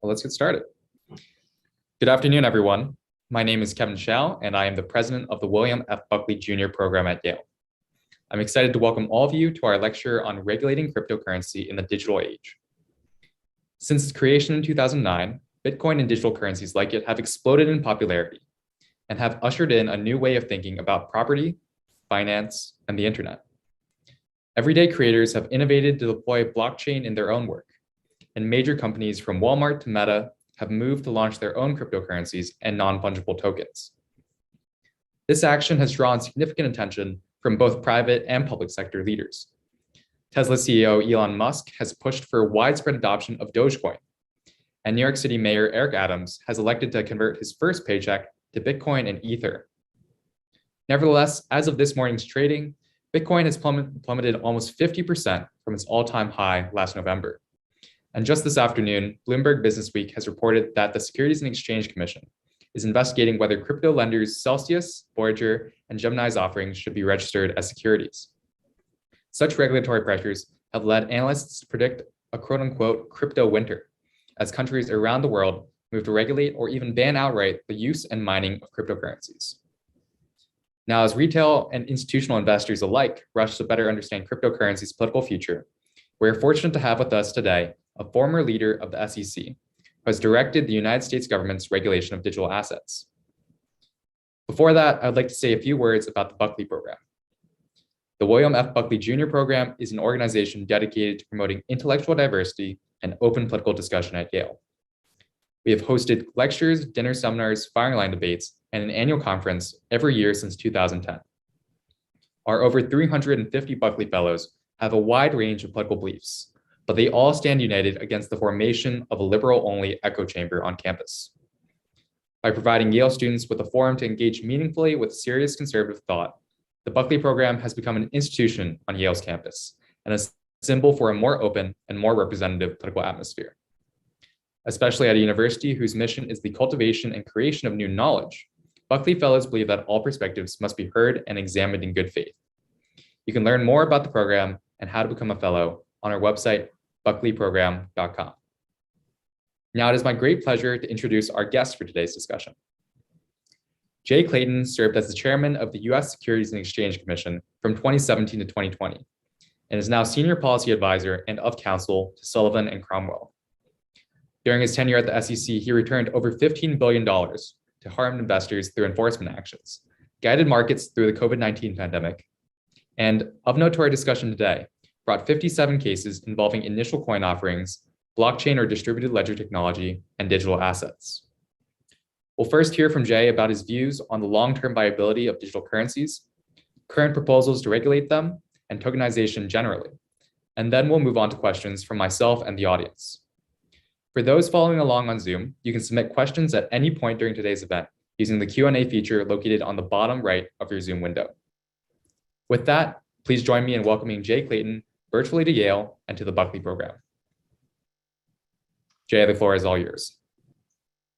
Well, let's get started. Good afternoon, everyone. My name is Kevin Shao, and I am the president of the William F. Buckley Jr. program at Yale. I'm excited to welcome all of you to our lecture on regulating cryptocurrency in the digital age. Since its creation in 2009, Bitcoin and digital currencies like it have exploded in popularity and have ushered in a new way of thinking about property, finance, and the internet. Everyday creators have innovated to deploy blockchain in their own work, and major companies from Walmart to Meta have moved to launch their own cryptocurrencies and non-fungible tokens. This action has drawn significant attention from both private and public sector leaders. Tesla CEO Elon Musk has pushed for widespread adoption of Dogecoin, and New York City Mayor Eric Adams has elected to convert his first paycheck to Bitcoin and Ether. Nevertheless, as of this morning's trading, Bitcoin has plummeted almost 50% from its all-time high last November. And just this afternoon, Bloomberg Businessweek has reported that the Securities and Exchange Commission is investigating whether crypto lenders Celsius, Voyager, and Gemini's offerings should be registered as securities. Such regulatory pressures have led analysts to predict a quote-unquote crypto winter, as countries around the world move to regulate or even ban outright the use and mining of cryptocurrencies. Now, as retail and institutional investors alike rush to better understand cryptocurrency's political future, we're fortunate to have with us today a former leader of the SEC, who has directed the United States government's regulation of digital assets. Before that, I'd like to say a few words about the Buckley program. The William F. Buckley Jr. program is an organization dedicated to promoting intellectual diversity and open political discussion at Yale. We have hosted lectures, dinner seminars, firing line debates, and an annual conference every year since 2010. Our over 350 Buckley Fellows have a wide range of political beliefs, but they all stand united against the formation of a liberal-only echo chamber on campus. By providing Yale students with a forum to engage meaningfully with serious conservative thought, the Buckley program has become an institution on Yale's campus and a symbol for a more open and more representative political atmosphere. Especially at a university whose mission is the cultivation and creation of new knowledge, Buckley Fellows believe that all perspectives must be heard and examined in good faith. You can learn more about the program and how to become a fellow on our website, buckleyprogram.com. Now it is my great pleasure to introduce our guest for today's discussion. Jay Clayton served as the chairman of the U.S. Securities and Exchange Commission from 2017 to 2020, and is now senior policy advisor and of counsel to Sullivan and Cromwell. During his tenure at the SEC, he returned over $15 billion to harmed investors through enforcement actions, guided markets through the COVID-19 pandemic, and of note to our discussion today, brought 57 cases involving initial coin offerings, blockchain or distributed ledger technology, and digital assets. We'll first hear from Jay about his views on the long-term viability of digital currencies, current proposals to regulate them, and tokenization generally. And then we'll move on to questions from myself and the audience. For those following along on Zoom, you can submit questions at any point during today's event using the Q&A feature located on the bottom right of your Zoom window. With that, please join me in welcoming Jay Clayton virtually to Yale and to the Buckley program. Jay, the floor is all yours.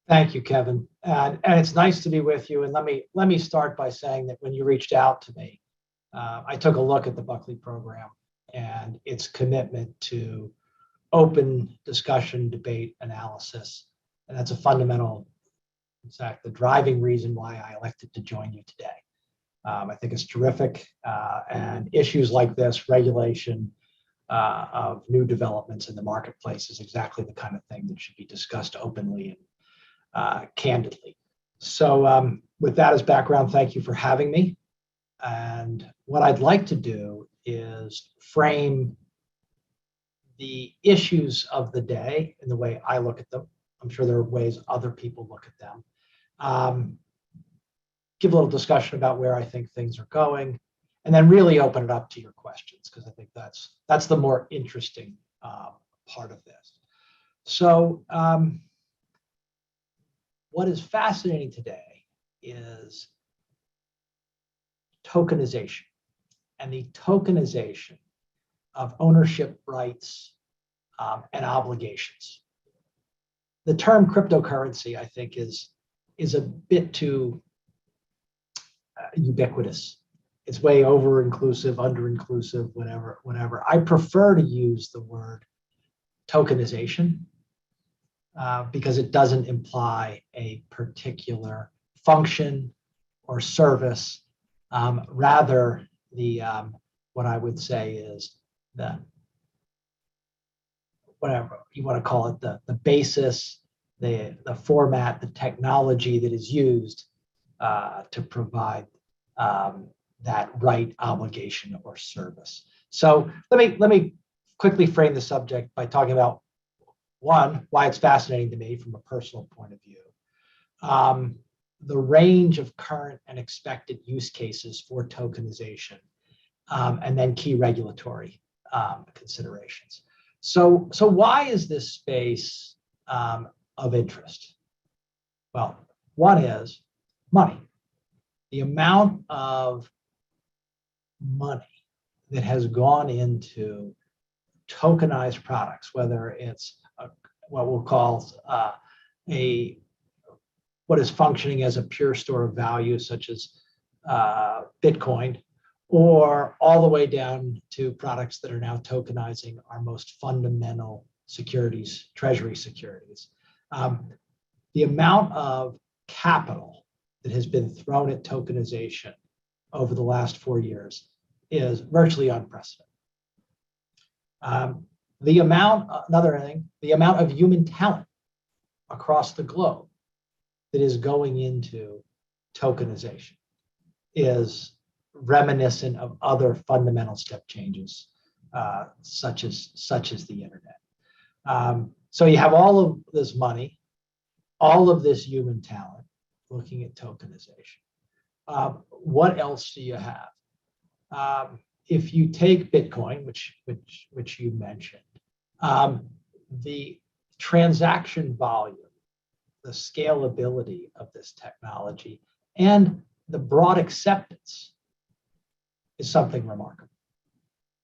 Thank you, Kevin. And it's nice to be with you. And let me start by saying that when you reached out to me, I took a look at the Buckley program and its commitment to open discussion, debate, analysis. And that's a fundamental, in fact, the driving reason why I elected to join you today. I think it's terrific. And issues like this, regulation of new developments in the marketplace, is exactly the kind of thing that should be discussed openly and candidly. So with that as background, thank you for having me. And what I'd like to do is frame the issues of the day in the way I look at them. I'm sure there are ways other people look at them. Give a little discussion about where I think things are going, and then really open it up to your questions, because I think that's the more interesting part of this. So what is fascinating today is tokenization and the tokenization of ownership rights and obligations. The term cryptocurrency, I think, is a bit too ubiquitous. It's way over-inclusive, under-inclusive, whatever. I prefer to use the word tokenization. because it doesn't imply a particular function or service. Rather, the what I would say is the, whatever you want to call it, the basis, the format, the technology that is used to provide that right, obligation, or service. So let me quickly frame the subject by talking about, one, why it's fascinating to me from a personal point of view, the range of current and expected use cases for tokenization, and then key regulatory considerations. So why is this space of interest? Well, one is money. The amount of money that has gone into tokenized products, whether it's what we'll call what is functioning as a pure store of value, such as Bitcoin, or all the way down to products that are now tokenizing our most fundamental securities, treasury securities. The amount of capital that has been thrown at tokenization over the last 4 years is virtually unprecedented. Another thing, the amount of human talent across the globe that is going into tokenization is reminiscent of other fundamental step changes, such as the internet. So you have all of this money, all of this human talent looking at tokenization. What else do you have? If you take Bitcoin, which you mentioned, the transaction volume, the scalability of this technology, and the broad acceptance is something remarkable.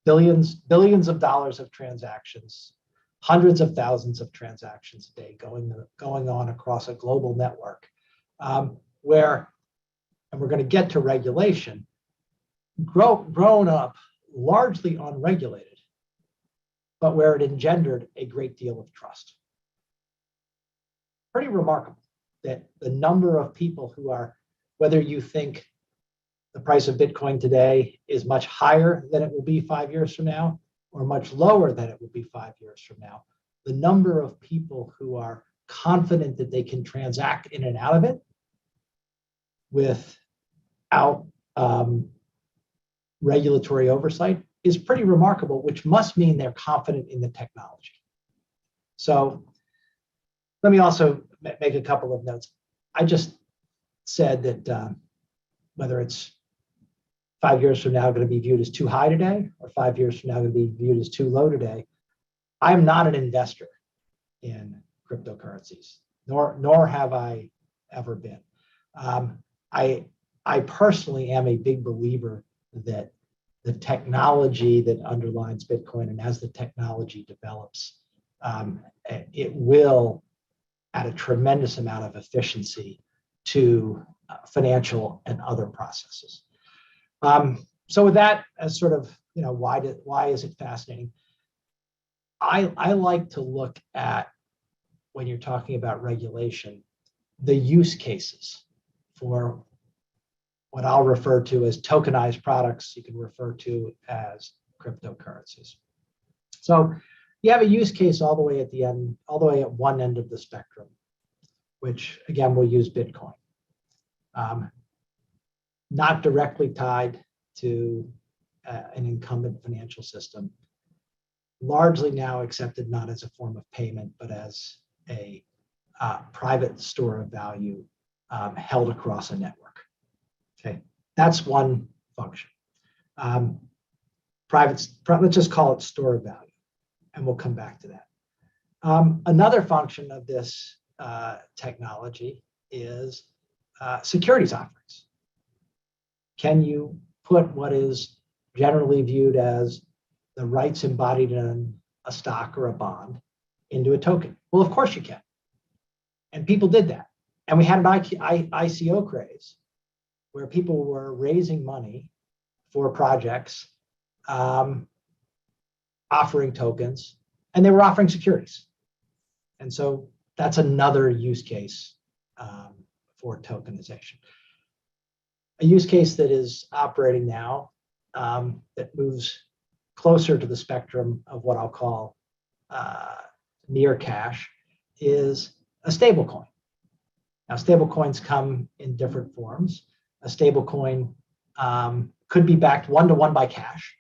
Billions of dollars of transactions, hundreds of thousands of transactions a day going on across a global network, where, and we're going to get to regulation, grown up largely unregulated, but where it engendered a great deal of trust. Pretty remarkable that the number of people who are, whether you think the price of Bitcoin today is much higher than it will be 5 years from now, or much lower than it will be 5 years from now, the number of people who are confident that they can transact in and out of it without regulatory oversight is pretty remarkable, which must mean they're confident in the technology. So let me also make a couple of notes. I just said that whether it's 5 years from now going to be viewed as too high today, or 5 years from now going to be viewed as too low today, I'm not an investor in cryptocurrencies, nor have I ever been. I personally am a big believer that the technology that underlines Bitcoin, and as the technology develops, it will add a tremendous amount of efficiency to financial and other processes. So with that as sort of, why is it fascinating? I like to look at, when you're talking about regulation, the use cases for what I'll refer to as tokenized products. You can refer to as cryptocurrencies. So you have a use case all the way at the end, all the way at one end of the spectrum, which again, we'll use Bitcoin. Not directly tied to an incumbent financial system, largely now accepted not as a form of payment, but as a private store of value held across a network. Okay, that's one function. Let's just call it store of value, and we'll come back to that. Another function of this technology is securities offerings. Can you put what is generally viewed as the rights embodied in a stock or a bond into a token? Well, of course you can. And people did that. And we had an ICO craze where people were raising money for projects, offering tokens, and they were offering securities. And so that's another use case for tokenization. A use case that is operating now that moves closer to the spectrum of what I'll call near cash is a stablecoin. Now, stablecoins come in different forms. A stablecoin could be backed one-to-one by cash,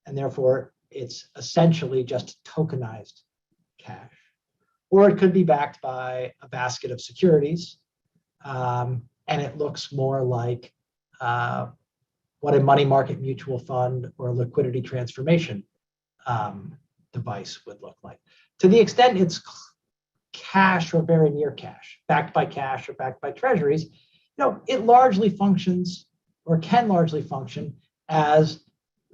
and therefore it's essentially just tokenized cash. Or it could be backed by a basket of securities, and it looks more like what a money market mutual fund or a liquidity transformation device would look like. To the extent it's cash or very near cash, backed by cash or backed by treasuries, it largely functions or can largely function as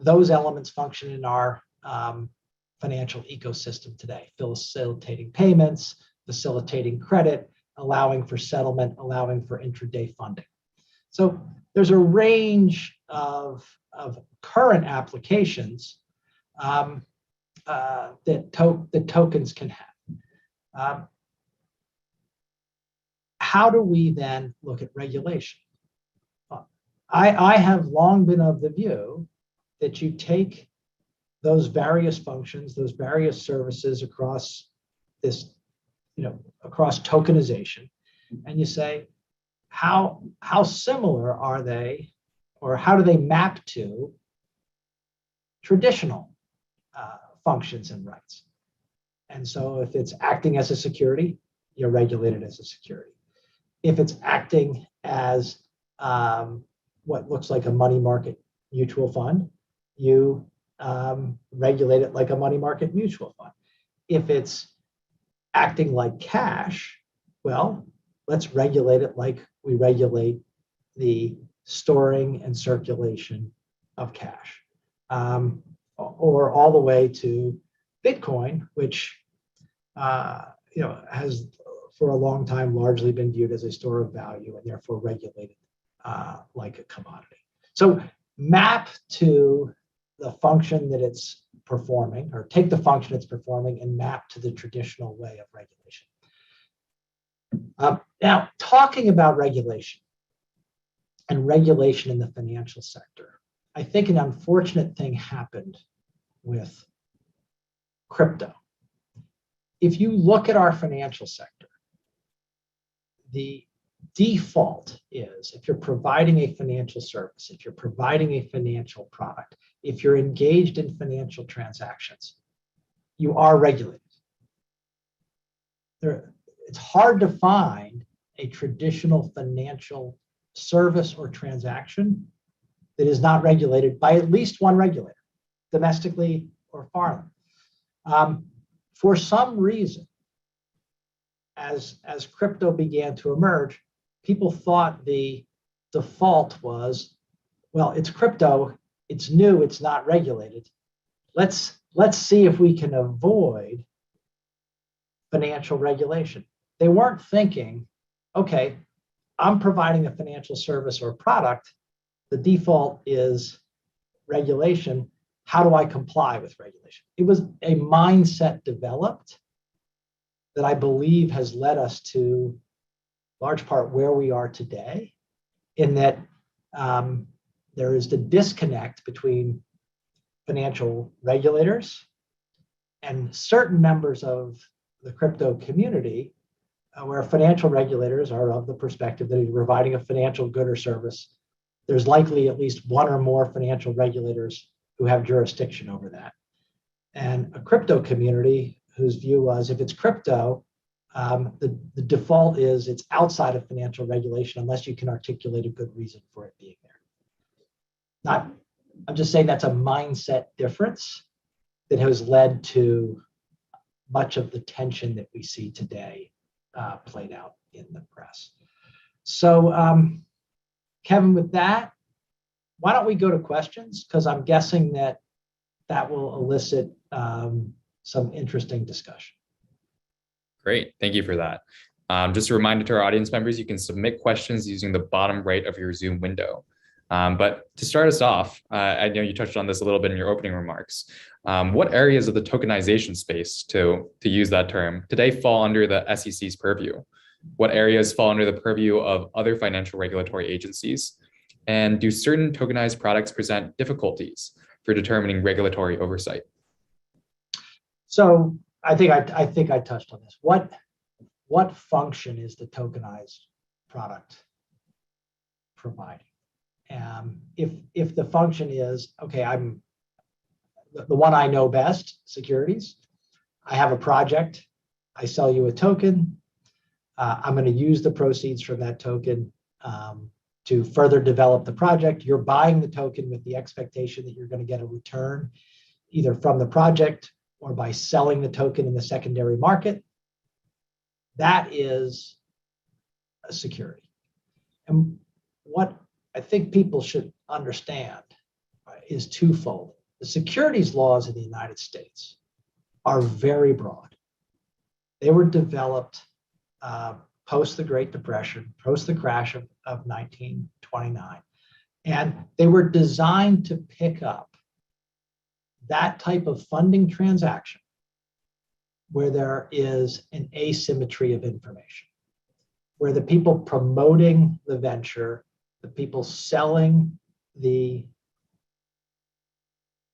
those elements function in our financial ecosystem today, facilitating payments, facilitating credit, allowing for settlement, allowing for intraday funding. So there's a range of current applications that tokens can have. How do we then look at regulation? I have long been of the view that you take those various functions, those various services across this, across tokenization, and you say, how similar are they, or how do they map to traditional functions and rights? And so if it's acting as a security, you're regulated as a security. If it's acting as what looks like a money market mutual fund, you regulate it like a money market mutual fund. If it's acting like cash, well, let's regulate it like we regulate the storing and circulation of cash, or all the way to Bitcoin, which has for a long time largely been viewed as a store of value and therefore regulated like a commodity. So map to the function that it's performing, or take the function it's performing and map to the traditional way of regulation. Now, talking about regulation and regulation in the financial sector, I think an unfortunate thing happened with crypto. If you look at our financial sector, the default is, if you're providing a financial service, if you're providing a financial product, if you're engaged in financial transactions, you are regulated. It's hard to find a traditional financial service or transaction that is not regulated by at least one regulator, domestically or foreign. For some reason, as crypto began to emerge, people thought the default was, well, it's crypto, it's new, it's not regulated. Let's see if we can avoid financial regulation. They weren't thinking, okay, I'm providing a financial service or product. The default is regulation. How do I comply with regulation? It was a mindset developed that I believe has led us to large part where we are today, in that there is the disconnect between financial regulators and certain members of the crypto community, where financial regulators are of the perspective that if you're providing a financial good or service, there's likely at least one or more financial regulators who have jurisdiction over that. And a crypto community whose view was, if it's crypto, the default is it's outside of financial regulation unless you can articulate a good reason for it being there. I'm just saying that's a mindset difference that has led to much of the tension that we see today played out in the press. So, Kevin, with that, why don't we go to questions? Because I'm guessing that will elicit some interesting discussion. Great, thank you for that. Just a reminder to our audience members, you can submit questions using the bottom right of your Zoom window. But to start us off, I know you touched on this a little bit in your opening remarks. What areas of the tokenization space, to use that term, today fall under the SEC's purview? What areas fall under the purview of other financial regulatory agencies? And do certain tokenized products present difficulties for determining regulatory oversight? So I think I touched on this. What function is the tokenized product providing? If the function is, okay, I'm the one I know best, securities. I have a project. I sell you a token. I'm going to use the proceeds from that token to further develop the project. You're buying the token with the expectation that you're going to get a return either from the project or by selling the token in the secondary market. That is a security. And what I think people should understand is twofold. The securities laws in the United States are very broad. They were developed post the Great Depression, post the crash of 1929. And they were designed to pick up that type of funding transaction where there is an asymmetry of information, where the people promoting the venture, the people selling the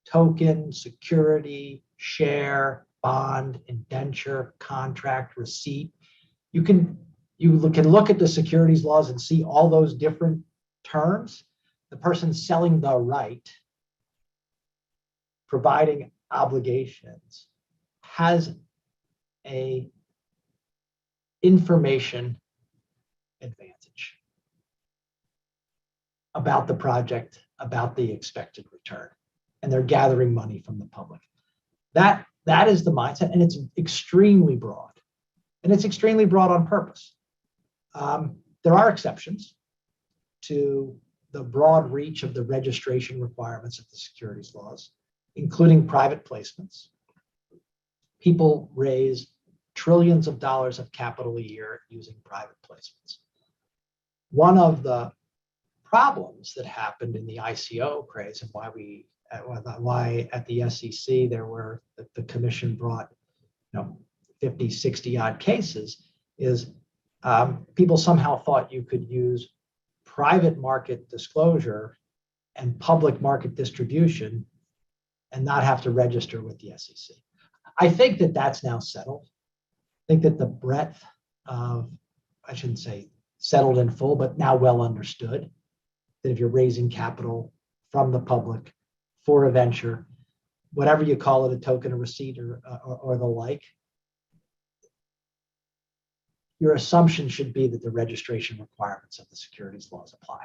token, security, share, bond, indenture, contract, receipt. You can look at the securities laws and see all those different terms. The person selling the right, providing obligations, has a information advantage about the project, about the expected return, and they're gathering money from the public. That is the mindset, and it's extremely broad, and it's extremely broad on purpose. There are exceptions to the broad reach of the registration requirements of the securities laws, including private placements. People raise trillions of dollars of capital a year using private placements. One of the problems that happened in the ICO craze and why at the SEC the commission brought 50, 60 odd cases is people somehow thought you could use private market disclosure and public market distribution and not have to register with the SEC. I think that that's now settled. I think that the breadth of, I shouldn't say settled in full, but now well understood, that if you're raising capital from the public for a venture, whatever you call it, a token, a receipt, or the like, your assumption should be that the registration requirements of the securities laws apply.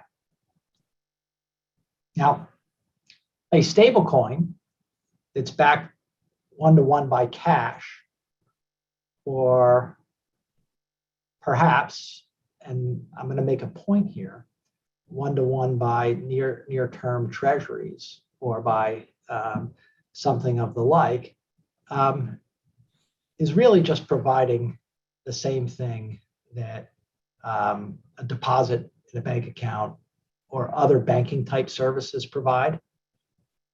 Now, a stablecoin that's backed one-to-one by cash, or perhaps, and I'm going to make a point here, one-to-one by near-term treasuries or by something of the like, is really just providing the same thing that a deposit in a bank account or other banking type services provide.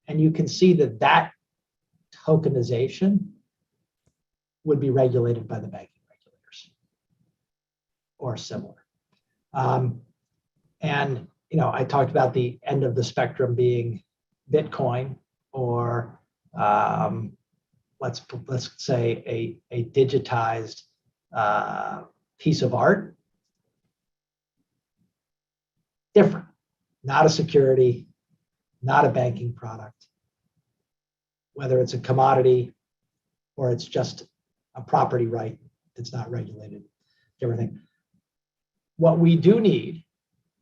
And you can see that tokenization would be regulated by the banking regulators or similar. And I talked about the end of the spectrum being Bitcoin or let's say a digitized piece of art. Different, not a security, not a banking product, whether it's a commodity or it's just a property right that's not regulated, everything. What we do need,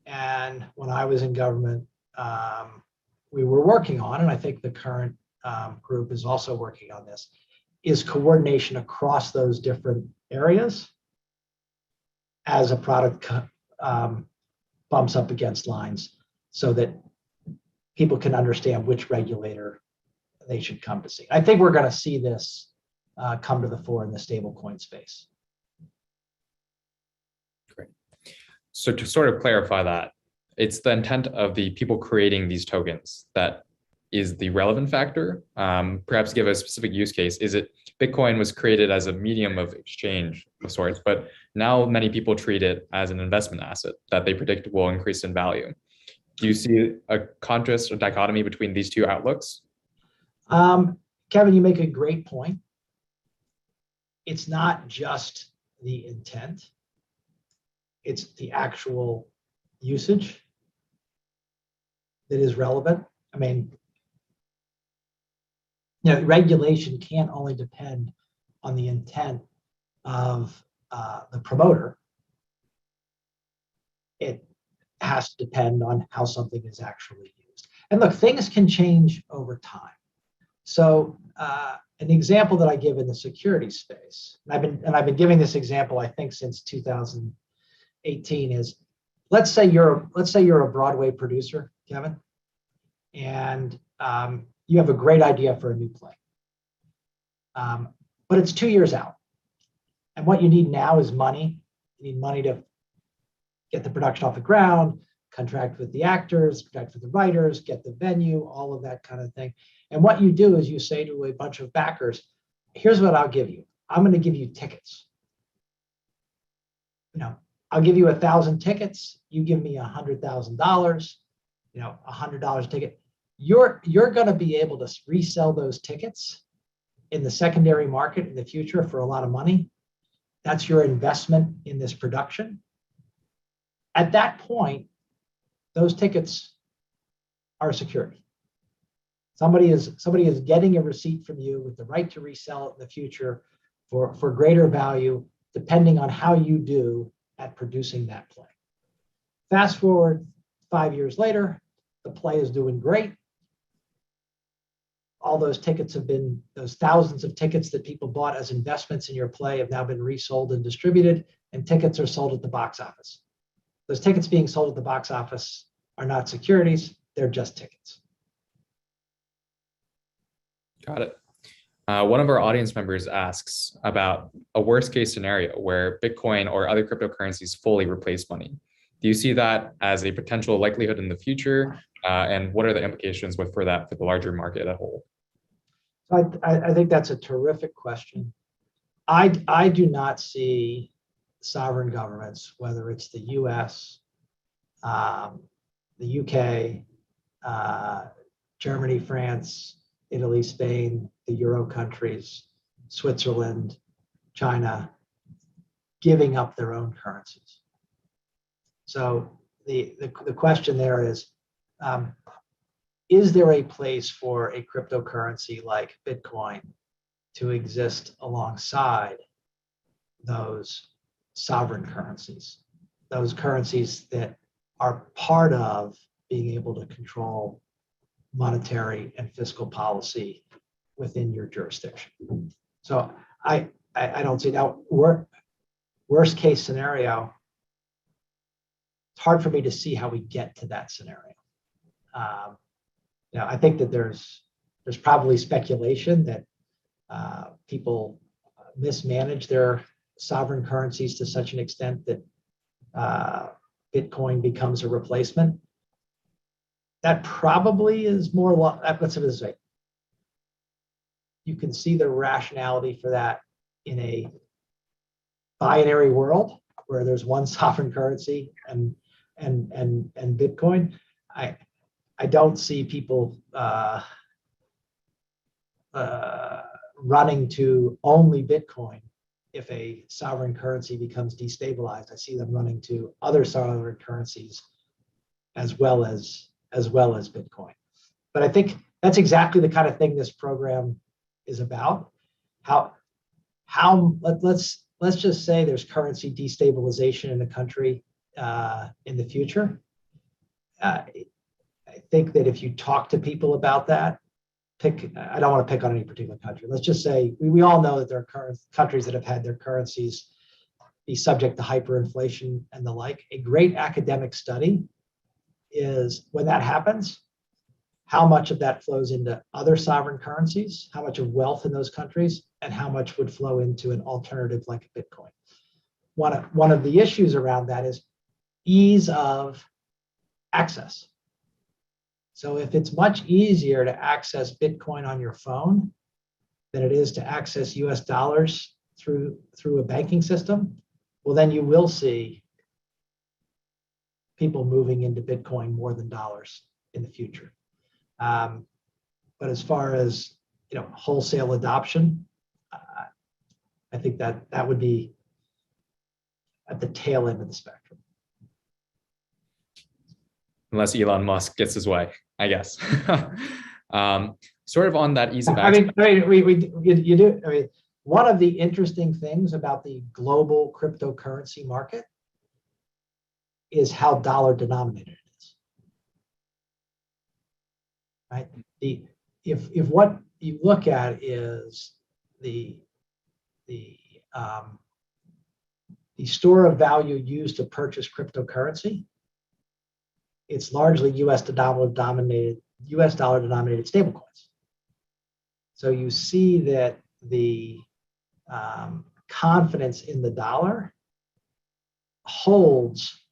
and when I was in government, we were working on, and I think the current group is also working on this, is coordination across those different areas as a product bumps up against lines so that people can understand which regulator they should come to see. I think we're going to see this come to the fore in the stablecoin space. Great. So to sort of clarify that, it's the intent of the people creating these tokens that is the relevant factor. Perhaps give a specific use case. Is it Bitcoin was created as a medium of exchange of sorts, but now many people treat it as an investment asset that they predict will increase in value. Do you see a contrast or dichotomy between these two outlooks? Kevin, you make a great point. It's not just the intent, it's the actual usage that is relevant. I mean, regulation can't only depend on the intent of the promoter. It has to depend on how something is actually used. And look, things can change over time. So an example that I give in the security space, and I've been giving this example, I think, since 2018, is let's say you're a Broadway producer, Kevin, and you have a great idea for a new play, but it's 2 years out, and what you need now is money. You need money to get the production off the ground, contract with the actors, contract with the writers, get the venue, all of that kind of thing. And what you do is you say to a bunch of backers, here's what I'll give you. I'm going to give you tickets. I'll give you 1,000 tickets. You give me $100,000, $100 a ticket. You're going to be able to resell those tickets in the secondary market in the future for a lot of money. That's your investment in this production. At that point, those tickets are a security. Somebody is getting a receipt from you with the right to resell it in the future for greater value, depending on how you do at producing that play. Fast forward 5 years later, the play is doing great. All those tickets those thousands of tickets that people bought as investments in your play have now been resold and distributed, and tickets are sold at the box office. Those tickets being sold at the box office are not securities, they're just tickets. Got it. One of our audience members asks about a worst case scenario where Bitcoin or other cryptocurrencies fully replace money. Do you see that as a potential likelihood in the future? And what are the implications for that for the larger market as a whole? I think that's a terrific question. I do not see sovereign governments, whether it's the US, the UK, Germany, France, Italy, Spain, the Euro countries, Switzerland, China, giving up their own currencies. So the question there is there a place for a cryptocurrency like Bitcoin to exist alongside those sovereign currencies, those currencies that are part of being able to control monetary and fiscal policy within your jurisdiction? So I don't see now. Worst case scenario, it's hard for me to see how we get to that scenario. I think that there's probably speculation that people mismanage their sovereign currencies to such an extent that Bitcoin becomes a replacement. That probably is more, let's say this way. You can see the rationality for that in a binary world where there's one sovereign currency and Bitcoin. I don't see people running to only Bitcoin if a sovereign currency becomes destabilized. I see them running to other sovereign currencies as well as Bitcoin. But I think that's exactly the kind of thing this program is about. Let's just say there's currency destabilization in the country in the future. I think that if you talk to people about that, I don't want to pick on any particular country. Let's just say we all know that there are countries that have had their currencies be subject to hyperinflation and the like. A great academic study is when that happens, how much of that flows into other sovereign currencies, how much of wealth in those countries, and how much would flow into an alternative like Bitcoin. One of the issues around that is ease of access. So if it's much easier to access Bitcoin on your phone than it is to access US dollars through a banking system, well, then you will see people moving into Bitcoin more than dollars in the future. But as far as wholesale adoption, I think that would be at the tail end of the spectrum. Unless Elon Musk gets his way, I guess. Sort of on that ease of access. You do. I mean, one of the interesting things about the global cryptocurrency market is how dollar denominated it is. Right? If what you look at is the store of value used to purchase cryptocurrency, it's largely US dollar denominated stablecoins. So you see that the confidence in the dollar holds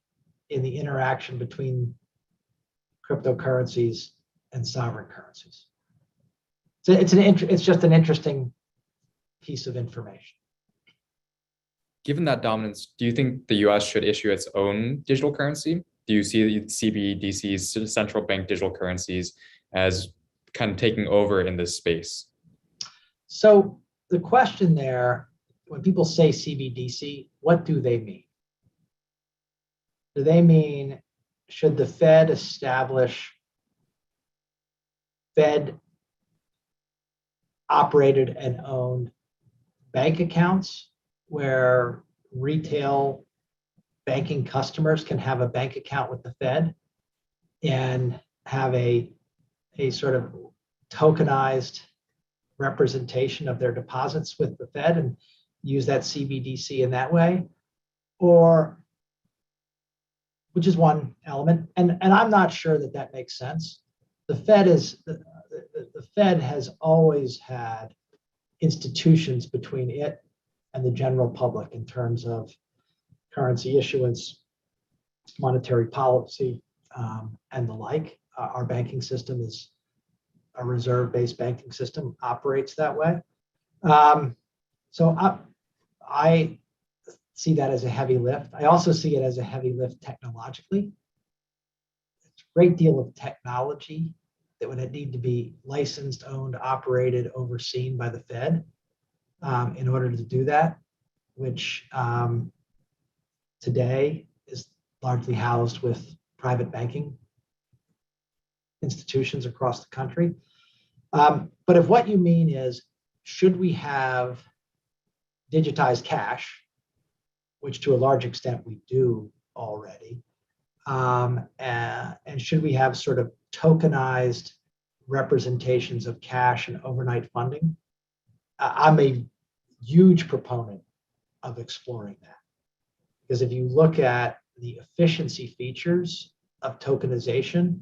in the interaction between cryptocurrencies and sovereign currencies. So it's just an interesting piece of information. Given that dominance, do you think the US should issue its own digital currency? Do you see CBDCs, central bank digital currencies, as kind of taking over in this space? So the question there, when people say CBDC, what do they mean? Do they mean, should the Fed establish Fed operated and owned bank accounts where retail banking customers can have a bank account with the Fed and have a sort of tokenized representation of their deposits with the Fed and use that CBDC in that way? Or, which is one element, and I'm not sure that makes sense. The Fed has always had institutions between it and the general public in terms of currency issuance, monetary policy, and the like. Our banking system is a reserve-based banking system, operates that way. So I see that as a heavy lift. I also see it as a heavy lift technologically. It's a great deal of technology that would need to be licensed, owned, operated, overseen by the Fed in order to do that, which today is largely housed with private banking institutions across the country. But if what you mean is, should we have digitized cash, which to a large extent we do already, and should we have sort of tokenized representations of cash and overnight funding? I'm a huge proponent of exploring that. Because if you look at the efficiency features of tokenization,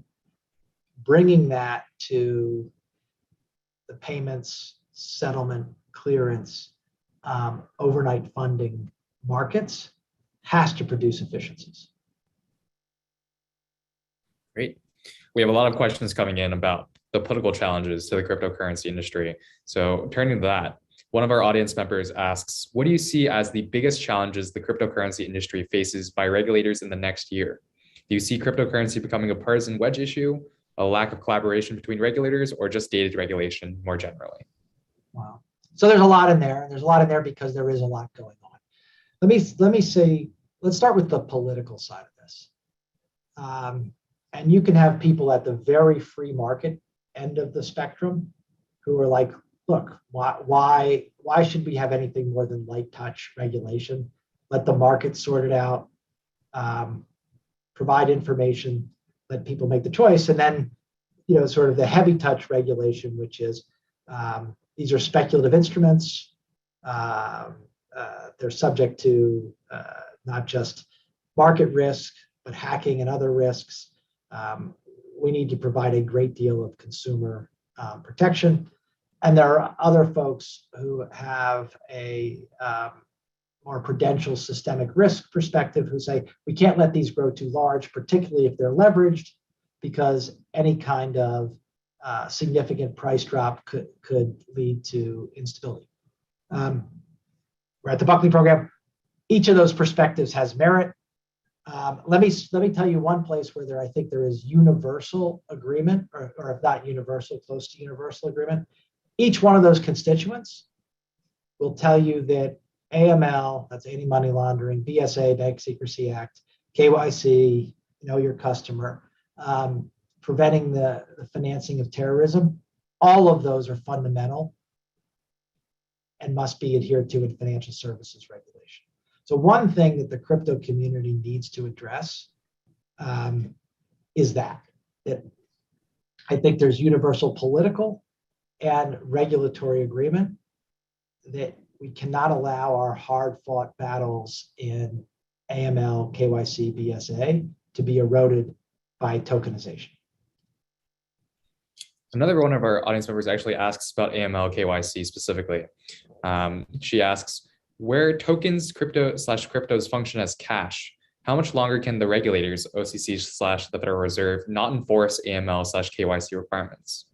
bringing that to the payments, settlement, clearance, overnight funding markets has to produce efficiencies. Great. We have a lot of questions coming in about the political challenges to the cryptocurrency industry. So turning to that, one of our audience members asks, what do you see as the biggest challenges the cryptocurrency industry faces by regulators in the next year? Do you see cryptocurrency becoming a partisan wedge issue, a lack of collaboration between regulators, or just dated regulation more generally? Wow. So there's a lot in there. There's a lot in there because there is a lot going on. Let me say, let's start with the political side of this. And you can have people at the very free market end of the spectrum who are like, look, why should we have anything more than light touch regulation? Let the market sort it out, provide information, let people make the choice. And then, sort of the heavy touch regulation, which is these are speculative instruments. They're subject to not just market risk, but hacking and other risks. We need to provide a great deal of consumer protection. And there are other folks who have a more prudential systemic risk perspective who say we can't let these grow too large, particularly if they're leveraged, because any kind of significant price drop could lead to instability. We're at the Buckley program. Each of those perspectives has merit. Let me tell you one place where I think there is universal agreement, or if not universal, close to universal agreement. Each one of those constituents will tell you that AML, that's anti-money laundering, BSA, Bank Secrecy Act, KYC, know your customer, preventing the financing of terrorism, all of those are fundamental and must be adhered to in financial services regulation. So one thing that the crypto community needs to address is that I think there's universal political and regulatory agreement that we cannot allow our hard-fought battles in AML, KYC, BSA to be eroded by tokenization. Another one of our audience members actually asks about AML, KYC specifically. She asks, where tokens, cryptos function as cash, how much longer can the regulators, OCC / the Federal Reserve, not enforce AML / KYC requirements?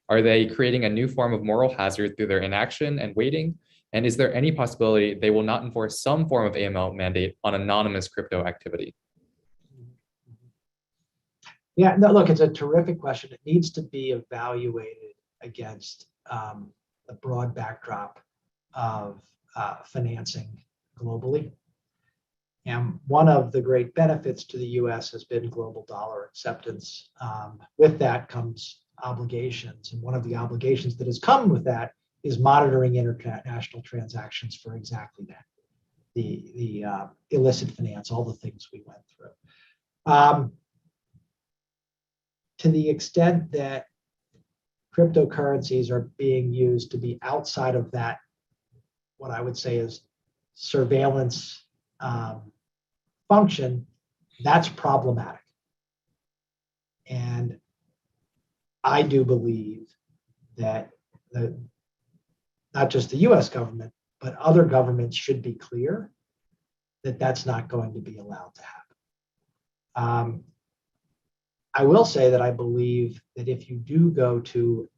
Are they creating a new form of moral hazard through their inaction and waiting? And is there any possibility they will not enforce some form of AML mandate on anonymous crypto activity? Yeah, no, look, it's a terrific question. It needs to be evaluated against the broad backdrop of financing globally. And one of the great benefits to the US has been global dollar acceptance. With that comes obligations. And one of the obligations that has come with that is monitoring international transactions for exactly that, the illicit finance, all the things we went through. To the extent that cryptocurrencies are being used to be outside of that, what I would say is surveillance function, that's problematic. And I do believe that not just the US government, but other governments should be clear that that's not going to be allowed to happen. I will say that I believe that if you do go to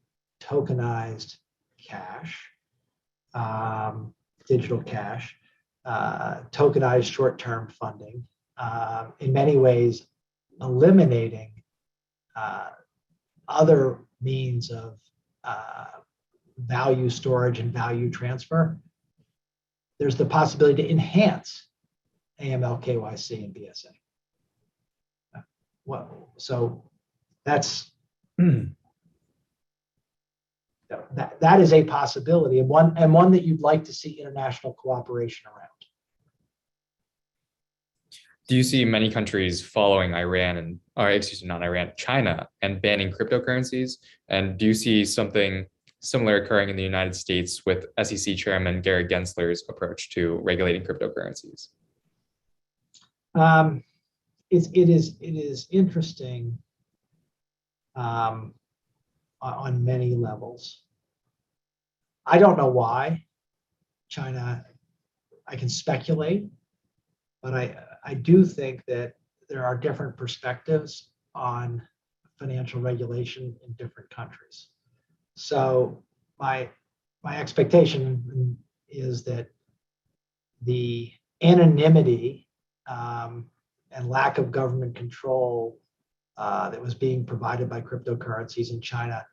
tokenized cash, digital cash, tokenized short-term funding, in many ways eliminating other means of value storage and value transfer, there's the possibility to enhance AML, KYC, and BSA. Well, so that's that is a possibility, and one that you'd like to see international cooperation around. Do you see many countries following China, and banning cryptocurrencies? And do you see something similar occurring in the United States with SEC Chairman Gary Gensler's approach to regulating cryptocurrencies? It is interesting on many levels. I don't know why China, I can speculate, but I do think that there are different perspectives on financial regulation in different countries. So my expectation is that the anonymity and lack of government control that was being provided by cryptocurrencies in China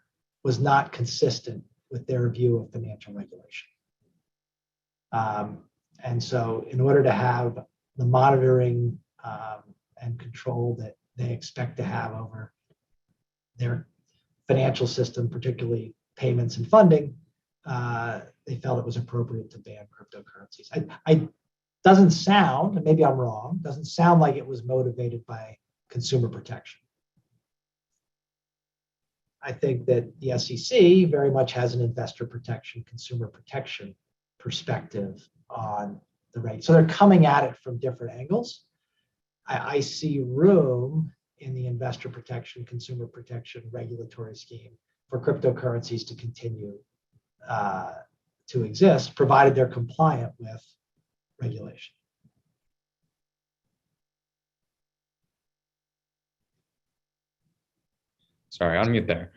was not consistent with their view of financial regulation. And so in order to have the monitoring and control that they expect to have over their financial system, particularly payments and funding, they felt it was appropriate to ban cryptocurrencies. I doesn't sound, and maybe I'm wrong, doesn't sound like it was motivated by consumer protection. I think that the SEC very much has an investor protection, consumer protection perspective on the rate. So they're coming at it from different angles. I see room in the investor protection, consumer protection regulatory scheme for cryptocurrencies to continue to exist, provided they're compliant with regulation. Sorry, on mute there.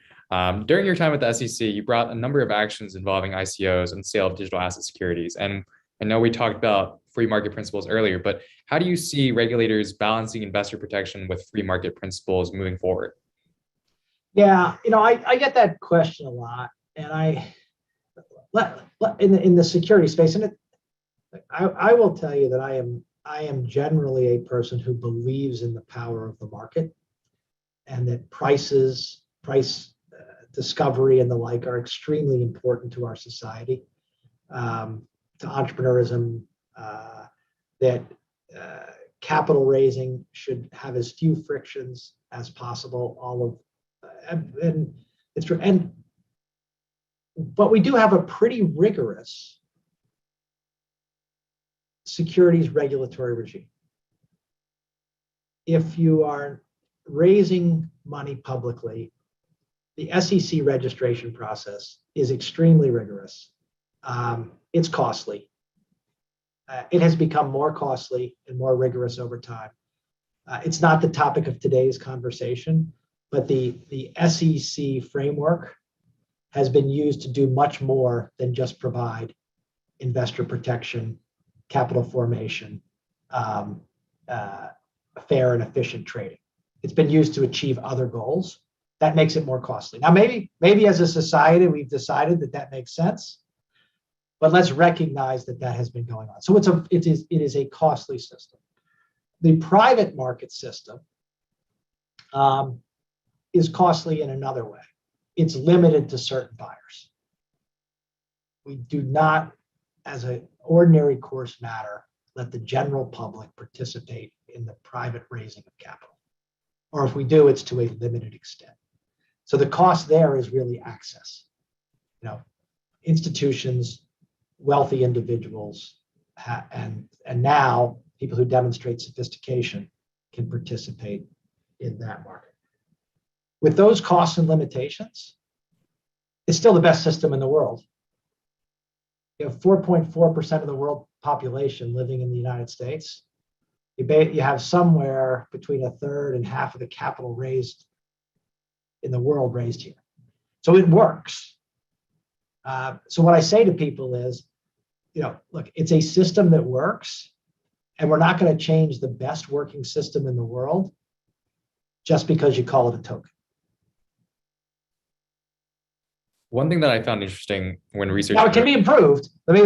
During your time at the SEC, you brought a number of actions involving ICOs and sale of digital asset securities. And I know we talked about free market principles earlier, but how do you see regulators balancing investor protection with free market principles moving forward? Yeah, I get that question a lot, and in the security space, and I will tell you that I am generally a person who believes in the power of the market, and that price discovery and the like are extremely important to our society, to entrepreneurism, that capital raising should have as few frictions as possible. And it's true. But we do have a pretty rigorous securities regulatory regime. If you are raising money publicly, the SEC registration process is extremely rigorous. It's costly. It has become more costly and more rigorous over time. It's not the topic of today's conversation, but the SEC framework has been used to do much more than just provide investor protection, capital formation, fair and efficient trading. It's been used to achieve other goals. That makes it more costly. Now, maybe as a society, we've decided that makes sense, but let's recognize that has been going on. So it is a costly system. The private market system is costly in another way. It's limited to certain buyers. We do not, as an ordinary course matter, let the general public participate in the private raising of capital. Or if we do, it's to a limited extent. So the cost there is really access. Institutions, wealthy individuals, and now people who demonstrate sophistication can participate in that market. With those costs and limitations, it's still the best system in the world. You have 4.4% of the world population living in the United States. You have somewhere between a third and half of the capital raised in the world raised here. So it works. So what I say to people is, look, it's a system that works, and we're not going to change the best working system in the world just because you call it a token. One thing that I found interesting when researching— Now, it can be improved. Let me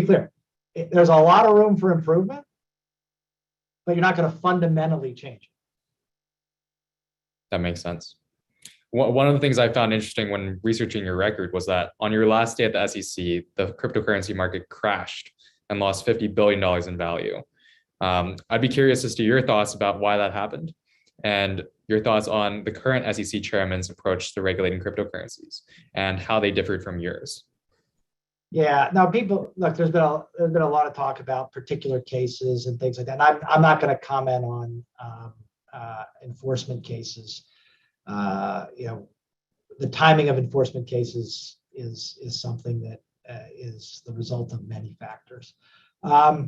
be clear. There's a lot of room for improvement, but you're not going to fundamentally change it. That makes sense. One of the things I found interesting when researching your record was that on your last day at the SEC, the cryptocurrency market crashed and lost $50 billion in value. I'd be curious as to your thoughts about why that happened and your thoughts on the current SEC chairman's approach to regulating cryptocurrencies and how they differed from yours. Yeah, now people, look, there's been a lot of talk about particular cases and things like that. And I'm not going to comment on enforcement cases. The timing of enforcement cases is something that is the result of many factors. I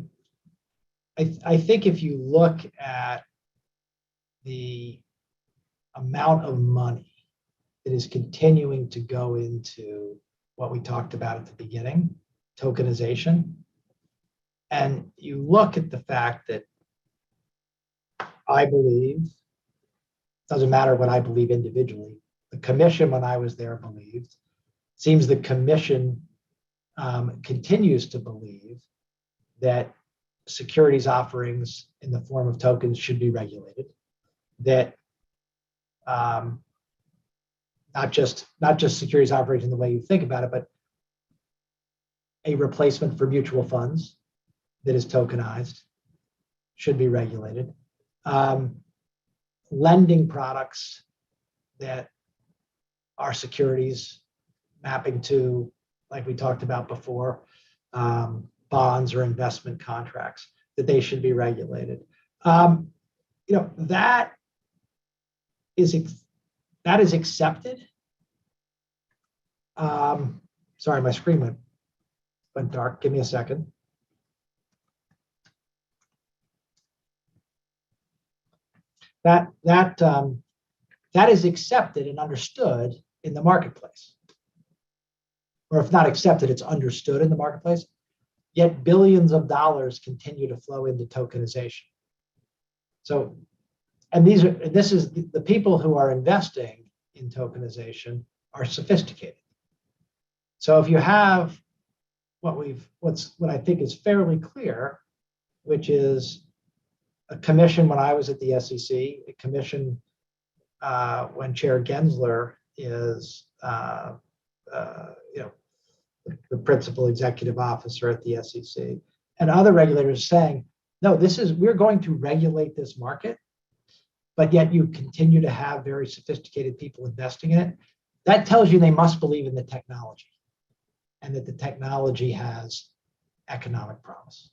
think if you look at the amount of money that is continuing to go into what we talked about at the beginning, tokenization, and you look at the fact that I believe, doesn't matter what I believe individually, the commission when I was there believed, seems the commission continues to believe that securities offerings in the form of tokens should be regulated, that not just securities offerings in the way you think about it, but a replacement for mutual funds that is tokenized should be regulated. Lending products that are securities mapping to, like we talked about before, bonds or investment contracts, that they should be regulated. That is accepted. Sorry, my screen went dark. Give me a second. that is accepted and understood in the marketplace. Or if not accepted, it's understood in the marketplace. Yet billions of dollars continue to flow into tokenization. So, and this is the people who are investing in tokenization are sophisticated. So if you have what I think is fairly clear, which is a commission when I was at the SEC, a commission when Chair Gensler is the principal executive officer at the SEC, and other regulators saying, no, we're going to regulate this market, but yet you continue to have very sophisticated people investing in it. That tells you they must believe in the technology and that the technology has economic promise.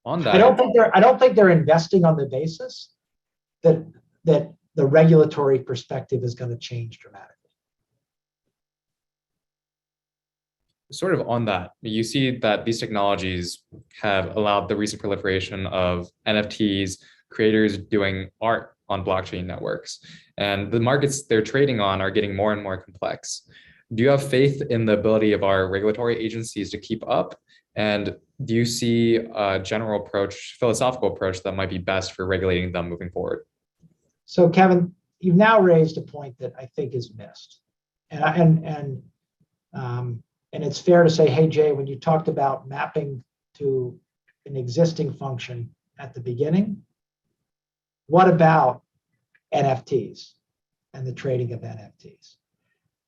On that, I don't think they're investing on the basis that the regulatory perspective is going to change dramatically. Sort of on that, you see that these technologies have allowed the recent proliferation of NFTs, creators doing art on blockchain networks, and the markets they're trading on are getting more and more complex. Do you have faith in the ability of our regulatory agencies to keep up? And do you see a general approach, philosophical approach that might be best for regulating them moving forward? So Kevin, you've now raised a point that I think is missed. And it's fair to say, hey, Jay, when you talked about mapping to an existing function at the beginning, what about NFTs and the trading of NFTs?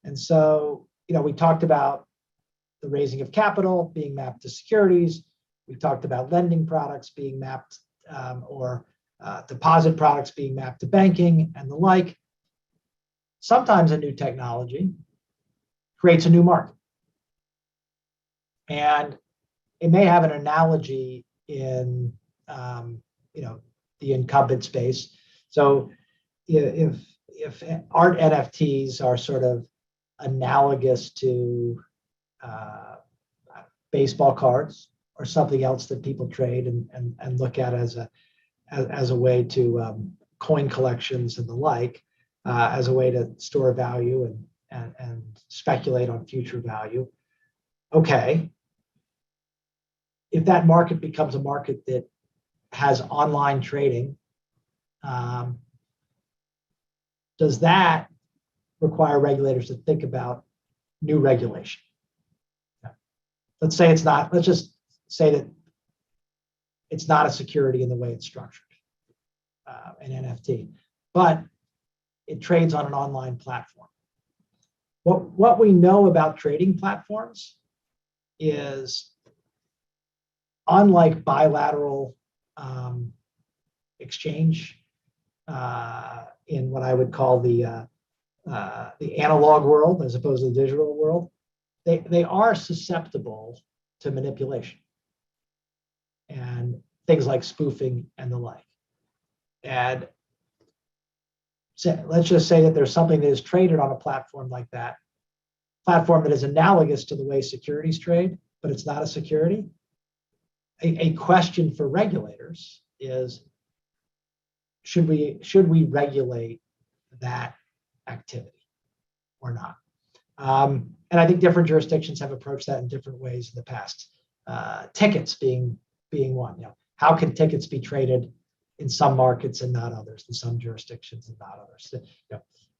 And so, we talked about the raising of capital being mapped to securities. We talked about lending products being mapped or deposit products being mapped to banking and the like. Sometimes a new technology creates a new market. And it may have an analogy in the incumbent space. So if art NFTs are sort of analogous to baseball cards or something else that people trade and look at as a way to coin collections and the like, as a way to store value and speculate on future value. Okay. If that market becomes a market that has online trading, does that require regulators to think about new regulation? Let's say it's not. Let's just say that it's not a security in the way it's structured, an NFT, but it trades on an online platform. What we know about trading platforms is, unlike bilateral exchange in what I would call the analog world as opposed to the digital world, they are susceptible to manipulation and things like spoofing and the like. And so let's just say that there's something that is traded on a platform like that, platform that is analogous to the way securities trade, but it's not a security. A question for regulators is, should we regulate that activity or not? And I think different jurisdictions have approached that in different ways in the past. Tickets being one. How can tickets be traded in some markets and not others, in some jurisdictions and not others?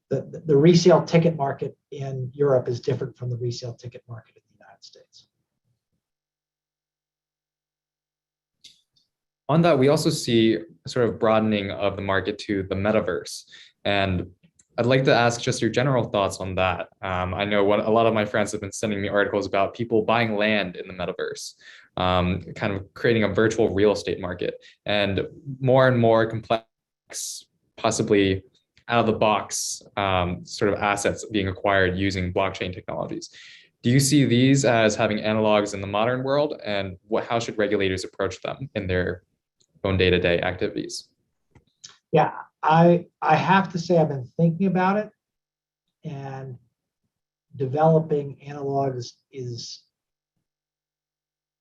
The resale ticket market in Europe is different from the resale ticket market in the United States. On that, we also see a sort of broadening of the market to the metaverse. And I'd like to ask just your general thoughts on that. I know a lot of my friends have been sending me articles about people buying land in the metaverse, kind of creating a virtual real estate market, and more complex, possibly out of the box sort of assets being acquired using blockchain technologies. Do you see these as having analogs in the modern world, and how should regulators approach them in their own day-to-day activities? Yeah, I have to say I've been thinking about it, and developing analogs is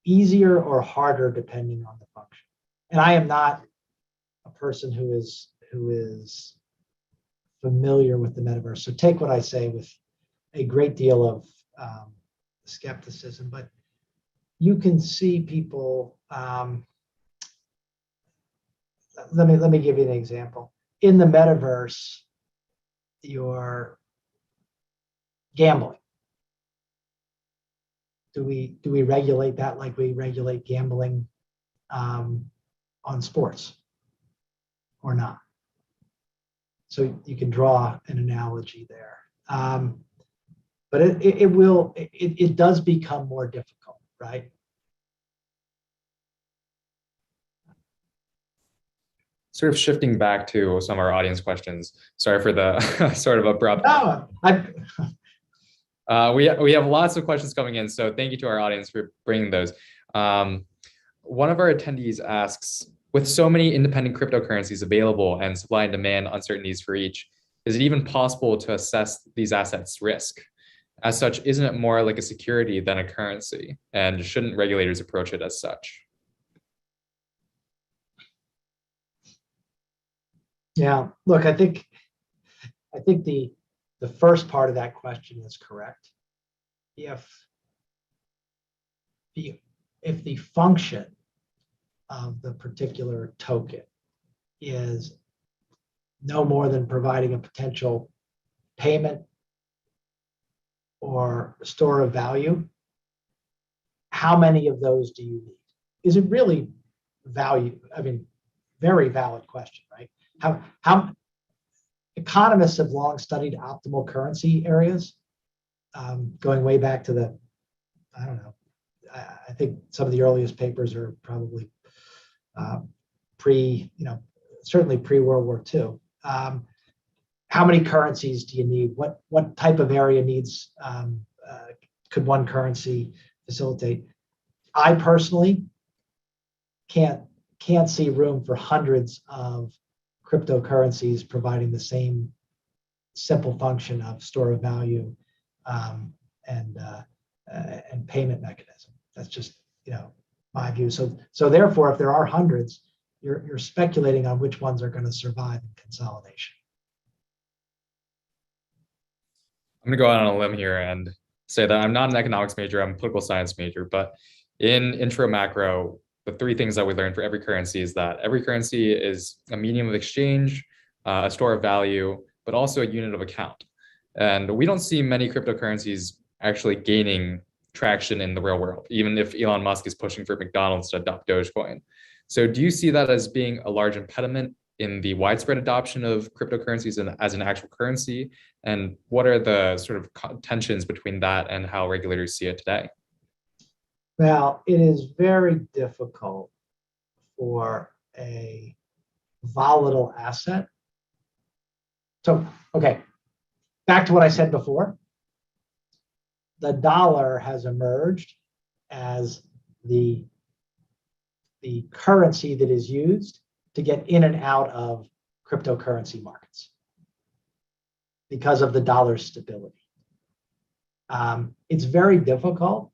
easier or harder depending on the function. And I am not a person who is familiar with the metaverse. So take what I say with a great deal of skepticism, but you can see people. Let me give you an example. In the metaverse, you're gambling. Do we regulate that like we regulate gambling on sports or not? So you can draw an analogy there. But it does become more difficult, right? Sort of shifting back to some of our audience questions. Sorry for the sort of abrupt. No, we have lots of questions coming in, so thank you to our audience for bringing those. One of our attendees asks, with so many independent cryptocurrencies available and supply and demand uncertainties for each, is it even possible to assess these assets' risk? As such, isn't it more like a security than a currency? And shouldn't regulators approach it as such? Yeah, look, I think the first part of that question is correct. If the function of the particular token is no more than providing a potential payment or store of value, how many of those do you need? Is it really value? I mean, very valid question, right? How economists have long studied optimal currency areas, going way back to I don't know, I think some of the earliest papers are probably certainly pre-World War II. How many currencies do you need? What type of area needs, could one currency facilitate? I personally can't see room for hundreds of cryptocurrencies providing the same simple function of store of value and payment mechanism. That's just my view. So therefore, if there are hundreds, you're speculating on which ones are going to survive in consolidation. I'm going to go out on a limb here and say that I'm not an economics major, I'm a political science major, but in intro macro, the three things that we learned for every currency is that every currency is a medium of exchange, a store of value, but also a unit of account. And we don't see many cryptocurrencies actually gaining traction in the real world, even if Elon Musk is pushing for McDonald's to adopt Dogecoin. So do you see that as being a large impediment in the widespread adoption of cryptocurrencies as an actual currency? And what are the sort of tensions between that and how regulators see it today? Well, it is very difficult for a volatile asset. So, okay, back to what I said before. The dollar has emerged as the currency that is used to get in and out of cryptocurrency markets because of the dollar's stability. It's very difficult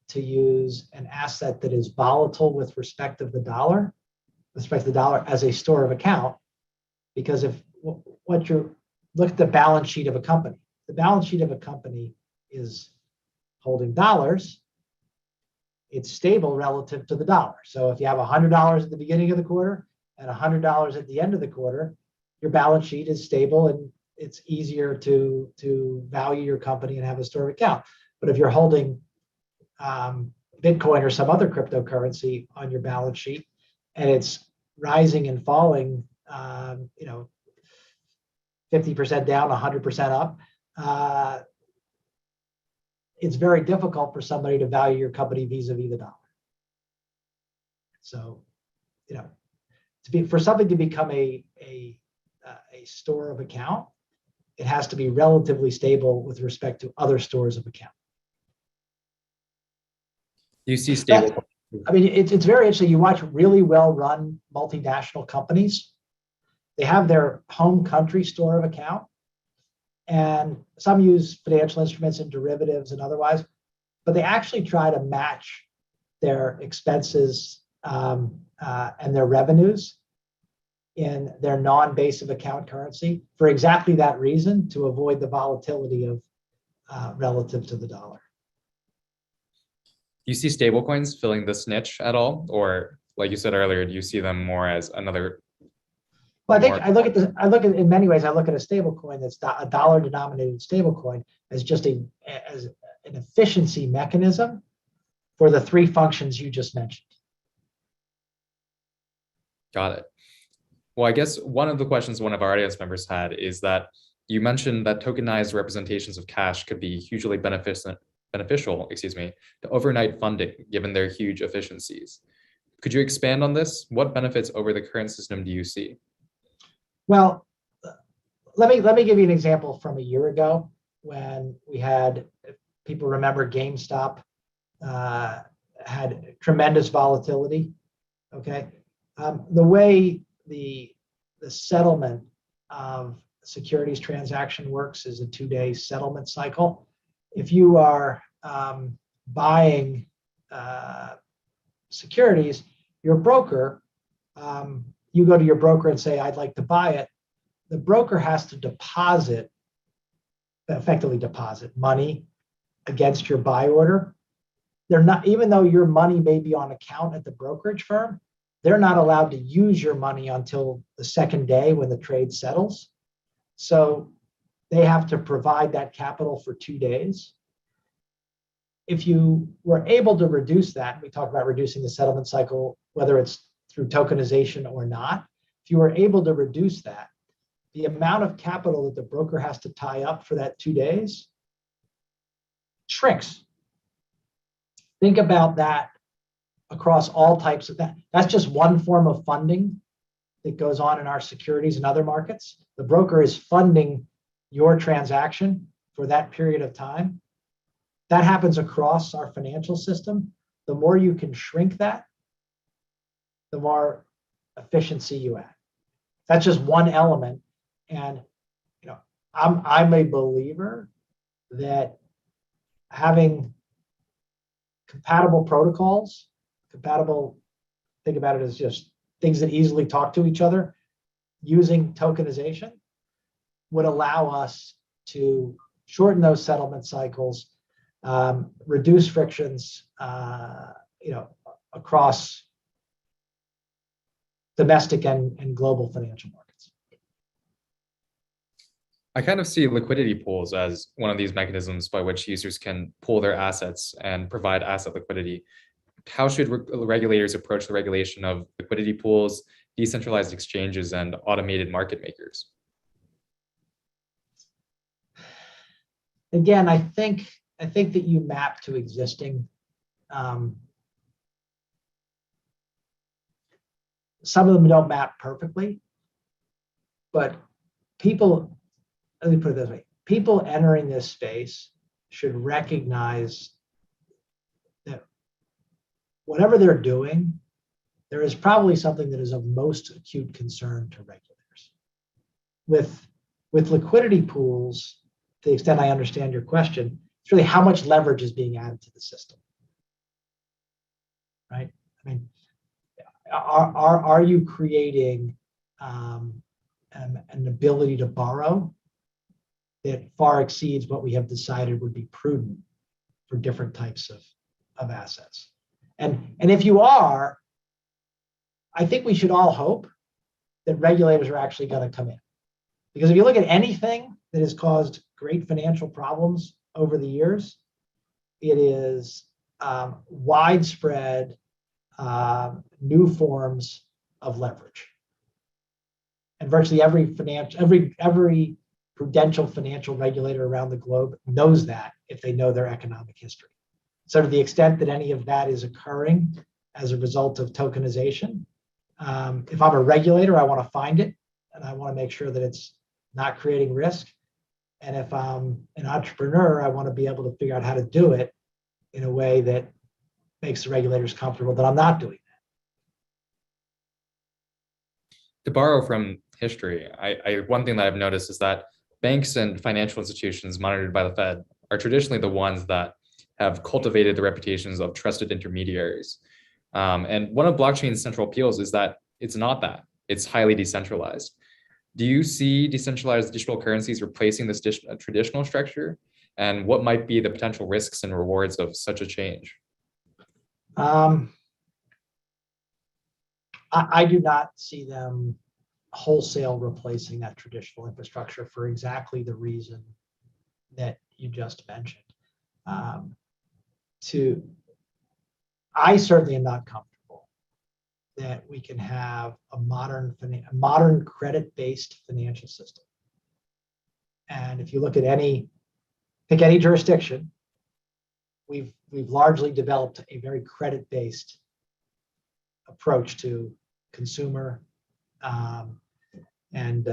to use an asset that is volatile with respect to the dollar as a store of account, because if look at the balance sheet of a company. The balance sheet of a company is holding dollars. It's stable relative to the dollar. So if you have $100 at the beginning of the quarter and $100 at the end of the quarter, your balance sheet is stable and it's easier to value your company and have a store of account. But if you're holding Bitcoin or some other cryptocurrency on your balance sheet and it's rising and falling, 50% down, 100% up, it's very difficult for somebody to value your company vis-a-vis the dollar. So, for something to become a store of account, it has to be relatively stable with respect to other stores of account. You see stable. It's very interesting. You watch really well-run multinational companies. They have their home country store of account, and some use financial instruments and derivatives and otherwise, but they actually try to match their expenses and their revenues in their non-base of account currency for exactly that reason, to avoid the volatility of relative to the dollar. Do you see stablecoins filling this niche at all? Or like you said earlier, do you see them more as another? Well, I think I look at in many ways, I look at a stable coin that's a dollar denominated stable coin as just as an efficiency mechanism for the three functions you just mentioned. Got it. Well, I guess one of the questions one of our audience members had is that you mentioned that tokenized representations of cash could be hugely beneficial, to overnight funding, given their huge efficiencies. Could you expand on this? What benefits over the current system do you see? Well, let me give you an example from a year ago when we had, if people remember, GameStop had tremendous volatility. Okay, the way the settlement of securities transaction works is a 2-day settlement cycle. If you are buying securities, your broker, you go to your broker and say, I'd like to buy it. The broker has to effectively deposit money against your buy order. They're not, even though your money may be on account at the brokerage firm, they're not allowed to use your money until the second day when the trade settles. So they have to provide that capital for 2 days. If you were able to reduce that, we talk about reducing the settlement cycle, whether it's through tokenization or not. If you were able to reduce that, the amount of capital that the broker has to tie up for that 2 days shrinks. Think about that across all types of that. That's just one form of funding that goes on in our securities and other markets. The broker is funding your transaction for that period of time. That happens across our financial system. The more you can shrink that, the more efficiency you add. That's just one element. And I'm a believer that having compatible protocols, think about it as just things that easily talk to each other, using tokenization would allow us to shorten those settlement cycles, reduce frictions, across domestic and global financial markets. I kind of see liquidity pools as one of these mechanisms by which users can pool their assets and provide asset liquidity. How should regulators approach the regulation of liquidity pools, decentralized exchanges, and automated market makers? Again, I think that you map to existing. Some of them don't map perfectly, but let me put it this way, people entering this space should recognize that whatever they're doing, there is probably something that is of most acute concern to regulators. With liquidity pools, to the extent I understand your question, it's really how much leverage is being added to the system, right? I mean, are you creating an ability to borrow that far exceeds what we have decided would be prudent for different types of assets? And if you are, I think we should all hope that regulators are actually going to come in. Because if you look at anything that has caused great financial problems over the years, it is widespread new forms of leverage. And virtually every prudential financial regulator around the globe knows that if they know their economic history. So to the extent that any of that is occurring as a result of tokenization, if I'm a regulator, I want to find it and I want to make sure that it's not creating risk. And if I'm an entrepreneur, I want to be able to figure out how to do it in a way that makes the regulators comfortable that I'm not doing that. To borrow from history, one thing that I've noticed is that banks and financial institutions monitored by the Fed are traditionally the ones that have cultivated the reputations of trusted intermediaries. And one of blockchain's central appeals is that it's not that. it's highly decentralized. Do you see decentralized digital currencies replacing this traditional structure? And what might be the potential risks and rewards of such a change? I do not see them wholesale replacing that traditional infrastructure for exactly the reason that you just mentioned. I certainly am not comfortable that we can have a modern credit-based financial system. And if you look at pick any jurisdiction, we've largely developed a very credit-based approach to consumer and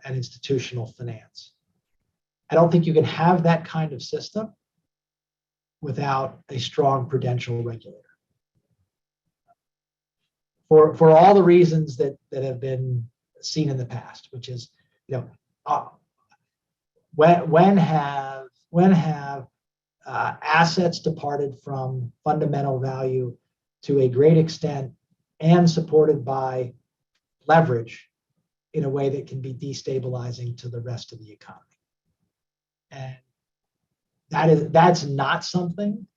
institutional finance. I don't think you can have that kind of system without a strong prudential regulator. For all the reasons that have been seen in the past, which is, when have assets departed from fundamental value to a great extent and supported by leverage in a way that can be destabilizing to the rest of the economy? And that's not something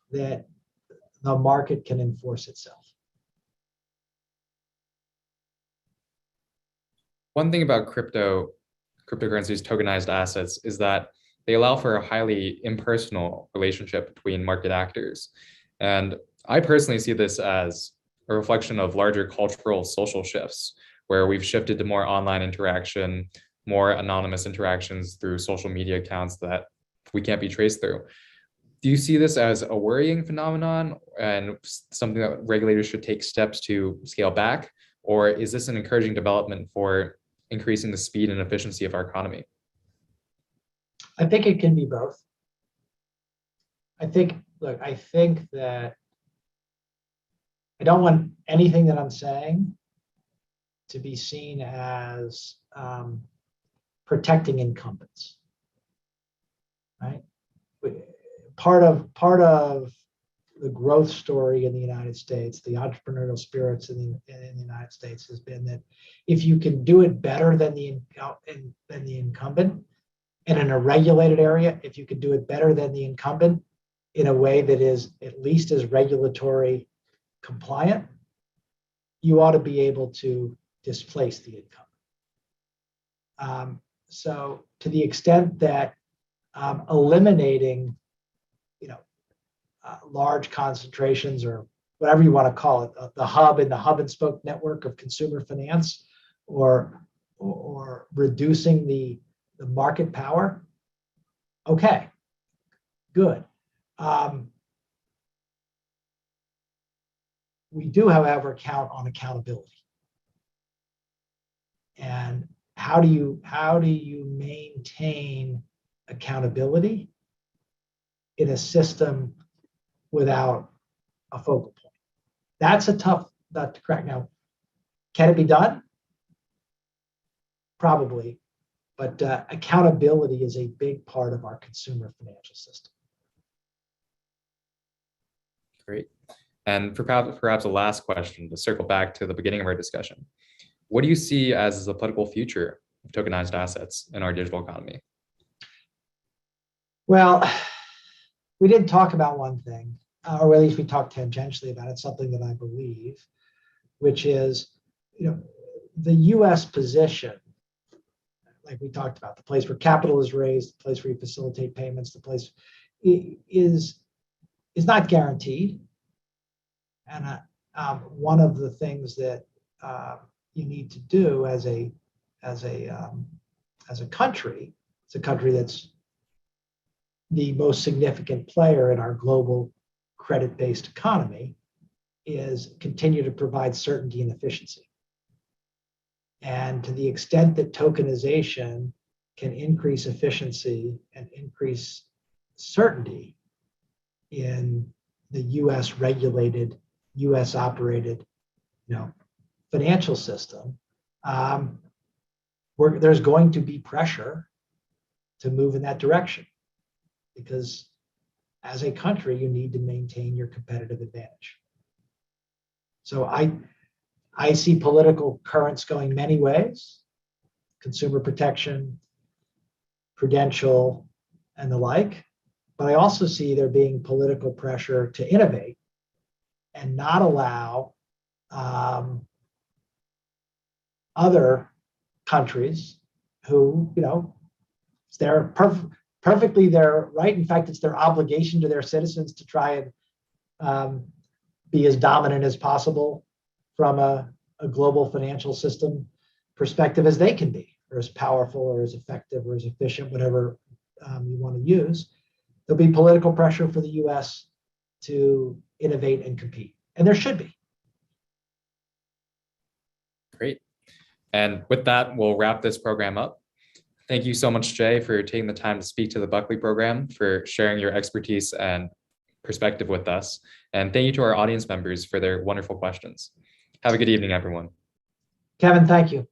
that the market can enforce itself. One thing about cryptocurrencies, tokenized assets, is that they allow for a highly impersonal relationship between market actors. And I personally see this as a reflection of larger cultural social shifts, where we've shifted to more online interaction, more anonymous interactions through social media accounts that we can't be traced through. Do you see this as a worrying phenomenon and something that regulators should take steps to scale back? Or is this an encouraging development for increasing the speed and efficiency of our economy? I think it can be both. I think that I don't want anything that I'm saying to be seen as protecting incumbents, right? Part of the growth story in the United States, the entrepreneurial spirits in the United States, has been that if you can do it better than the incumbent, and in a regulated area, if you can do it better than the incumbent in a way that is at least as regulatory compliant, you ought to be able to displace the incumbent. So to the extent that eliminating, large concentrations, or whatever you want to call it, the hub and spoke network of consumer finance, or reducing the market power, okay, good. We do, however, count on accountability. And how do you maintain accountability in a system without a focal point? That's a tough nut to crack. Now, can it be done? Probably, but accountability is a big part of our consumer financial system. Great. And perhaps a last question to circle back to the beginning of our discussion. What do you see as the political future of tokenized assets in our digital economy? Well, we did talk about one thing, or at least we talked tangentially about it, something that I believe, which is, the U.S. position, like we talked about, the place where capital is raised, the place where you facilitate payments, the place is not guaranteed. And one of the things that you need to do as a country, it's a country that's the most significant player in our global credit-based economy, is continue to provide certainty and efficiency. And to the extent that tokenization can increase efficiency and increase certainty in the U.S. regulated, U.S. operated, financial system, there's going to be pressure to move in that direction, because as a country, you need to maintain your competitive advantage. So I see political currents going many ways: consumer protection, prudential, and the like. But I also see there being political pressure to innovate and not allow other countries who, they're perfectly their right. In fact, it's their obligation to their citizens to try and be as dominant as possible from a global financial system perspective as they can be, or as powerful or as effective or as efficient, whatever you want to use. There'll be political pressure for the US to innovate and compete, and there should be. Great. And with that, we'll wrap this program up. Thank you so much, Jay, for taking the time to speak to the Buckley program, for sharing your expertise and perspective with us. And thank you to our audience members for their wonderful questions. Have a good evening, everyone. Kevin, thank you.